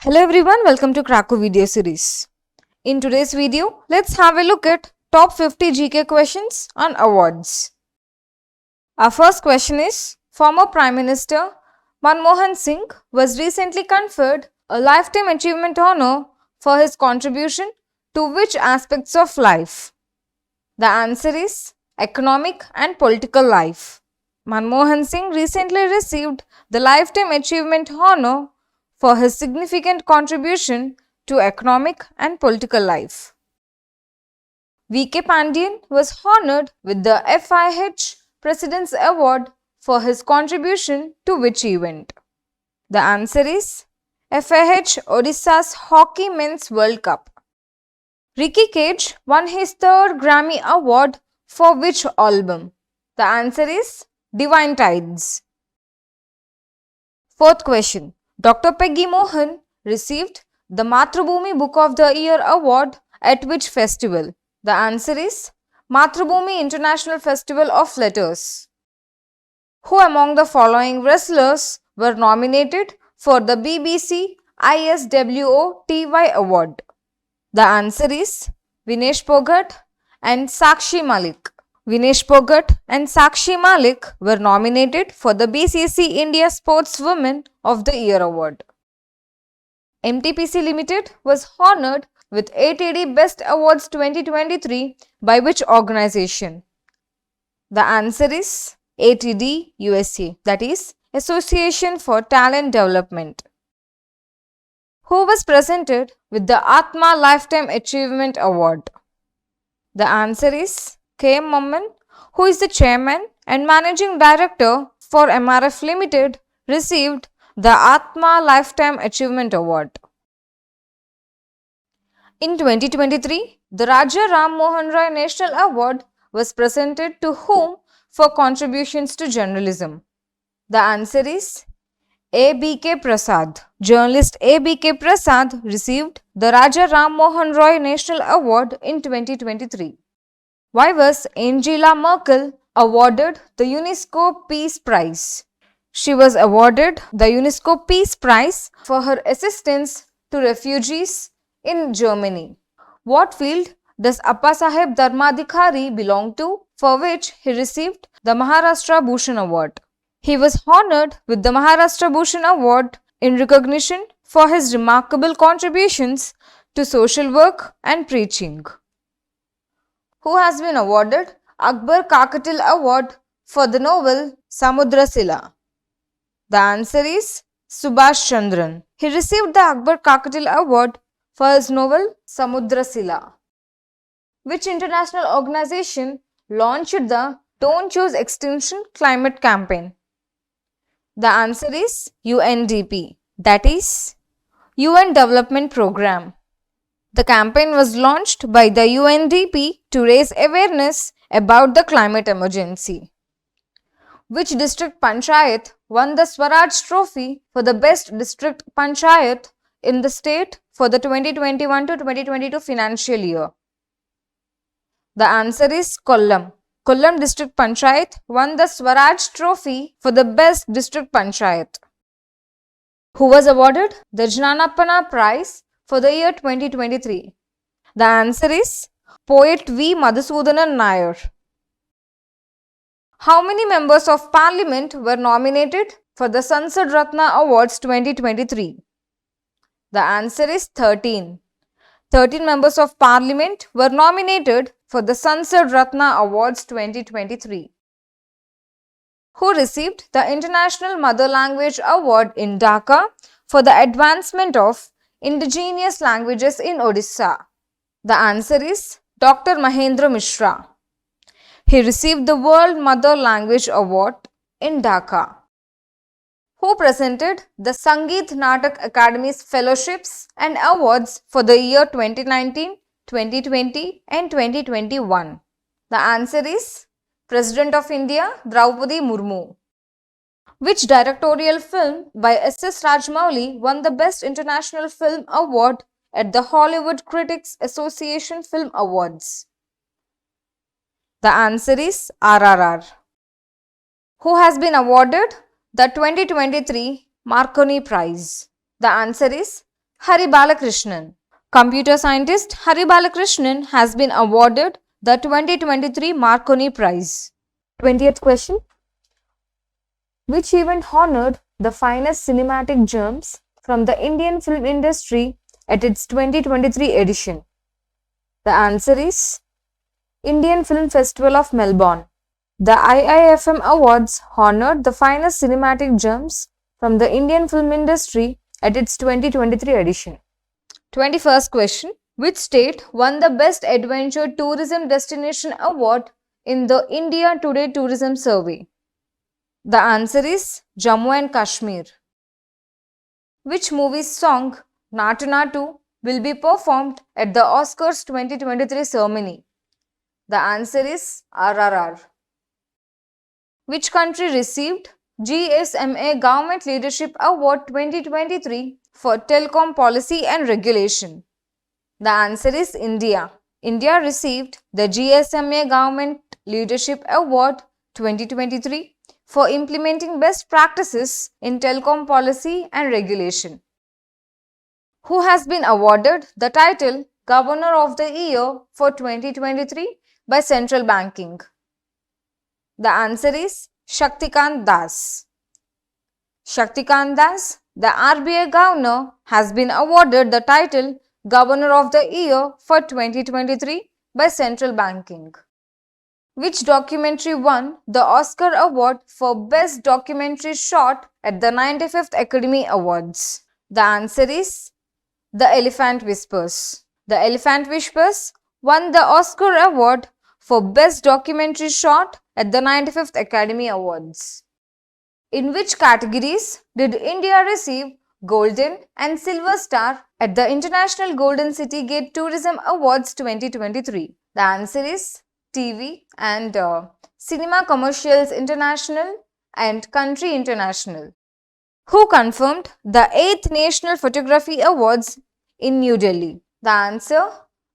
Hello everyone, welcome to Krakow video series. In today's video, let's have a look at top 50 GK questions on awards. Our first question is, former Prime Minister Manmohan Singh was recently conferred a Lifetime Achievement Honor for his contribution to which aspects of life? The answer is economic and political life. Manmohan Singh recently received the Lifetime Achievement Honor for his significant contribution to economic and political life. V.K. Pandian was honored with the FIH President's Award for his contribution to which event? The answer is FIH Odisha's Hockey Men's World Cup. Ricky Cage won his third Grammy Award for which album? The answer is Divine Tides. Fourth question. Dr. Peggy Mohan received the Mathrubhumi Book of the Year Award at which festival? The answer is Mathrubhumi International Festival of Letters. Who among the following wrestlers were nominated for the BBC ISWO-TY Award? The answer is Vinesh Phogat and Sakshi Malik. Vinesh Phogat and Sakshi Malik were nominated for the BCC India Sportswoman of the Year Award. MTPC Limited was honored with ATD Best Awards 2023 by which organization? The answer is ATD USA, that is Association for Talent Development. Who was presented with the Atma Lifetime Achievement Award? The answer is K. M. Mamman, who is the chairman and managing director for MRF Limited, received the Atma Lifetime Achievement Award. In 2023, the Raja Ram Mohan Roy National Award was presented to whom for contributions to journalism? The answer is A.B.K. Prasad. Journalist A.B.K. Prasad received the Raja Ram Mohan Roy National Award in 2023. Why was Angela Merkel awarded the UNESCO Peace Prize? She was awarded the UNESCO Peace Prize for her assistance to refugees in Germany. What field does Appasaheb Dharmadhikari belong to, for which he received the Maharashtra Bhushan Award? He was honored with the Maharashtra Bhushan Award in recognition for his remarkable contributions to social work and preaching. Who has been awarded Akbar Kakatil Award for the novel Samudrasila? The answer is Subhash Chandran. He received the Akbar Kakatil Award for his novel Samudrasila. Which international organization launched the Don't Choose Extinction climate campaign? The answer is UNDP, that is UN Development Programme. The campaign was launched by the UNDP to raise awareness about the climate emergency. Which district panchayat won the Swaraj Trophy for the best district panchayat in the state for the 2021 to 2022 financial year? The answer is Kollam. Kollam District Panchayat won the Swaraj Trophy for the best district panchayat. Who was awarded the Jnanappana Prize for the year 2023? The answer is poet V. Madhusudanan Nair. How many members of parliament were nominated for the Sansad Ratna Awards 2023? The answer is 13. 13 members of parliament were nominated for the Sansad Ratna Awards 2023. Who received the International Mother Language Award in Dhaka for the advancement of indigenous languages in Odisha? The answer is Dr. Mahendra Mishra. He received the World Mother Language Award in Dhaka. Who presented the Sangeet Natak Academy's fellowships and awards for the year 2019, 2020 and 2021? The answer is President of India Draupadi Murmu. Which directorial film by S.S. Rajmouli won the Best International Film Award at the Hollywood Critics Association Film Awards? The answer is RRR. Who has been awarded the 2023 Marconi Prize? The answer is Hari Balakrishnan. Computer scientist Hari Balakrishnan has been awarded the 2023 Marconi Prize. 20th question. Which event honored the finest cinematic gems from the Indian film industry at its 2023 edition? The answer is Indian Film Festival of Melbourne. The IIFM Awards honored the finest cinematic gems from the Indian film industry at its 2023 edition. 21st question. Which state won the Best Adventure Tourism Destination Award in the India Today Tourism Survey? The answer is Jammu and Kashmir. Which movie's song Natu Natu will be performed at the Oscars 2023 ceremony? The answer is RRR. Which country received GSMA Government Leadership Award 2023 for Telecom Policy and Regulation? The answer is India. India received the GSMA Government Leadership Award 2023 for implementing best practices in telecom policy and regulation. Who has been awarded the title Governor of the Year for 2023 by Central Banking? The answer is Shaktikant Das. Shaktikant Das, the RBI Governor, has been awarded the title Governor of the Year for 2023 by Central Banking. Which documentary won the Oscar Award for Best Documentary Short at the 95th Academy Awards? The answer is The Elephant Whispers. The Elephant Whispers won the Oscar Award for Best Documentary Short at the 95th Academy Awards. In which categories did India receive Golden and Silver Star at the International Golden City Gate Tourism Awards 2023? The answer is TV and Cinema Commercials International and Country International. Who confirmed the 8th National Photography Awards in New Delhi? The answer,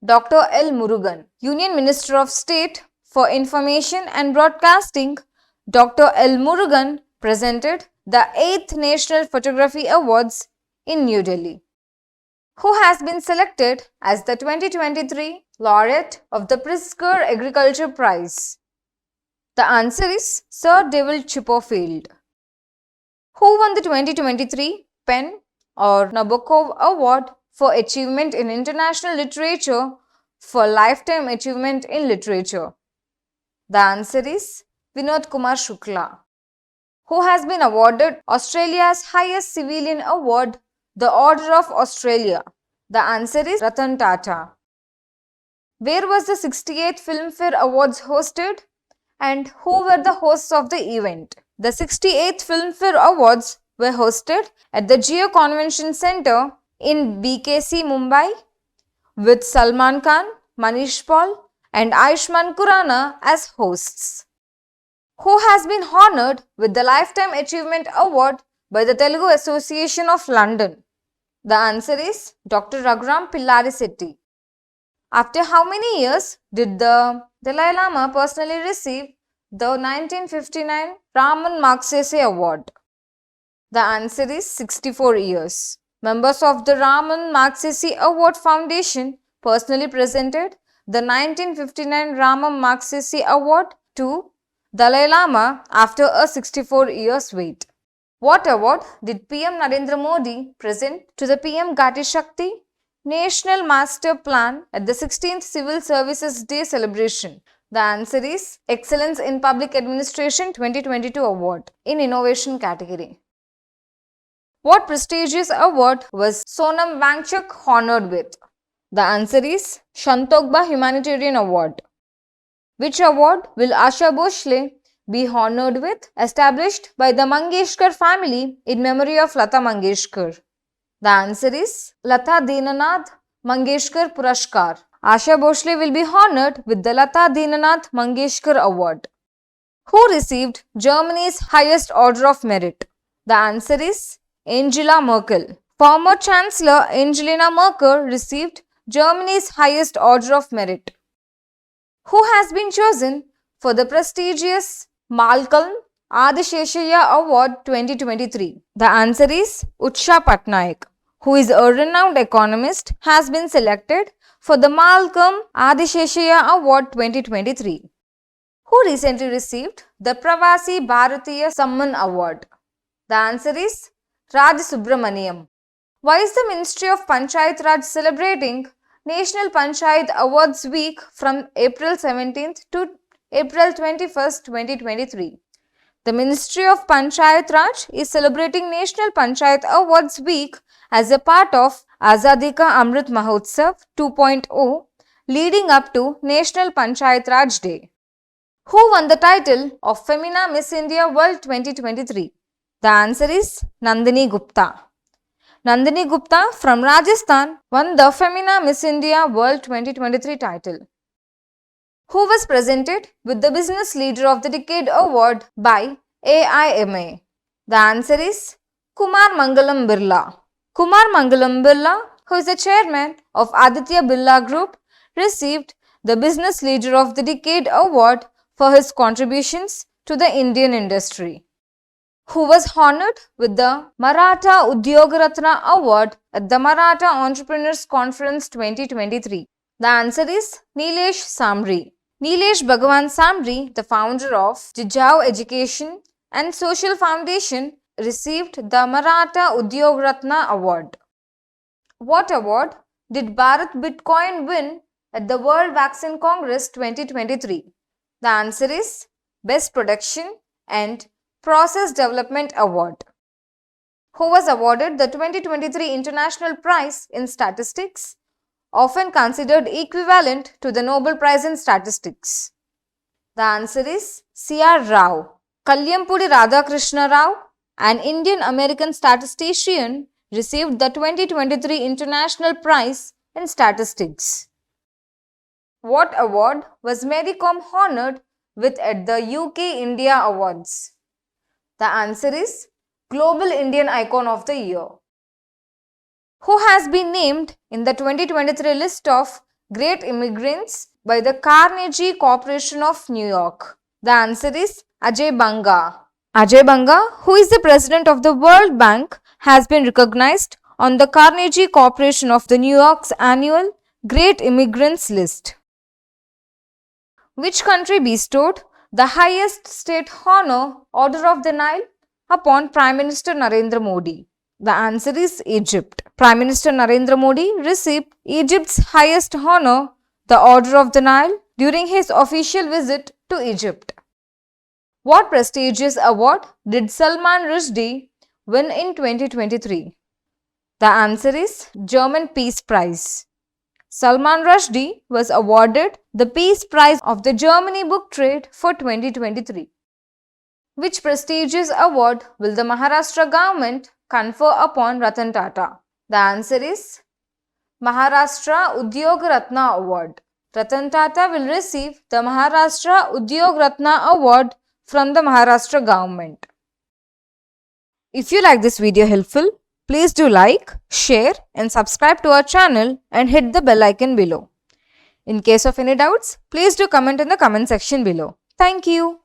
Dr. L. Murugan. Union Minister of State for Information and Broadcasting, Dr. L. Murugan, presented the 8th National Photography Awards in New Delhi. Who has been selected as the 2023 laureate of the Pritzker Agriculture Prize? The answer is Sir David Chipperfield. Who won the 2023 PEN or Nabokov Award for Achievement in International Literature for Lifetime Achievement in Literature? The answer is Vinod Kumar Shukla. Who has been awarded Australia's highest civilian award, the Order of Australia? The answer is Ratan Tata. Where was the 68th Filmfare Awards hosted and who were the hosts of the event? The 68th Filmfare Awards were hosted at the Jio Convention Centre in BKC, Mumbai, with Salman Khan, Manish Paul and Ayushmann Khurrana as hosts. Who has been honoured with the Lifetime Achievement Award by the Telugu Association of London? The answer is Dr. Raghuram Pillarisetti. After how many years did the Dalai Lama personally receive the 1959 Raman Magsaysay Award? The answer is 64 years. Members of the Raman Magsaysay Award Foundation personally presented the 1959 Raman Magsaysay Award to Dalai Lama after a 64 years wait. What award did PM Narendra Modi present to the PM Gati Shakti National Master Plan at the 16th Civil Services Day celebration? The answer is Excellence in Public Administration 2022 Award in Innovation category. What prestigious award was Sonam Wangchuk honored with? The answer is Shantokba Humanitarian Award. Which award will Asha Bhosle be honored with, established by the Mangeshkar family in memory of Lata Mangeshkar? The answer is Lata Dinanath Mangeshkar Purashkar. Asha Bhosle will be honored with the Lata Dinanath Mangeshkar Award. Who received Germany's highest order of merit? The answer is Angela Merkel. Former Chancellor Angelina Merkel received Germany's highest order of merit. Who has been chosen for the prestigious Malcolm Adisheshaya Award 2023? The answer is Utsha Patnaik. who is a renowned economist, has been selected for the Malcolm Adisheshaya Award 2023. Who recently received the Pravasi Bharatiya Samman Award? The answer is Raj Subramaniam. Why is the Ministry of Panchayat Raj celebrating National Panchayat Awards Week from April 17th to April 21st, 2023? The Ministry of Panchayat Raj is celebrating National Panchayat Awards Week as a part of Azadi Ka Amrit Mahotsav 2.0 leading up to National Panchayat Raj Day. Who won the title of Femina Miss India World 2023? The answer is Nandini Gupta. Nandini Gupta from Rajasthan won the Femina Miss India World 2023 title. Who was presented with the Business Leader of the Decade Award by AIMA? The answer is Kumar Mangalam Birla. Kumar Mangalam Birla, who is the chairman of Aditya Birla Group, received the Business Leader of the Decade Award for his contributions to the Indian industry. Who was honored with the Maratha Udyog Ratna Award at the Maratha Entrepreneurs Conference 2023? The answer is Nilesh Samri. Nilesh Bhagavan Samri, the founder of Jijao Education and Social Foundation, received the Maratha Udyog Ratna Award. What award did Bharat Bitcoin win at the World Vaccine Congress 2023? The answer is Best Production and Process Development Award. Who was awarded the 2023 International Prize in Statistics, often considered equivalent to the Nobel Prize in Statistics? The answer is C.R. Rao. Kalyampudi Radhakrishna Rao, an Indian-American statistician, received the 2023 International Prize in Statistics. What award was Mary Kom honored with at the UK India Awards? The answer is Global Indian Icon of the Year. Who has been named in the 2023 list of Great Immigrants by the Carnegie Corporation of New York? The answer is Ajay Banga. Ajay Banga, who is the president of the World Bank, has been recognized on the Carnegie Corporation of the New York's annual Great Immigrants list. Which country bestowed the highest state honor, Order of the Nile, upon Prime Minister Narendra Modi? The answer is Egypt. Prime Minister Narendra Modi received Egypt's highest honor, the Order of the Nile, during his official visit to Egypt. What prestigious award did Salman Rushdie win in 2023? The answer is German Peace Prize. Salman Rushdie was awarded the Peace Prize of the Germany Book Trade for 2023. Which prestigious award will the Maharashtra government confer upon Ratan Tata? The answer is Maharashtra Udyog Ratna Award. Ratan Tata will receive the Maharashtra Udyog Ratna Award from the Maharashtra government. If you like this video helpful, please do like, share and subscribe to our channel and hit the bell icon below. In case of any doubts, please do comment in the comment section below. Thank you.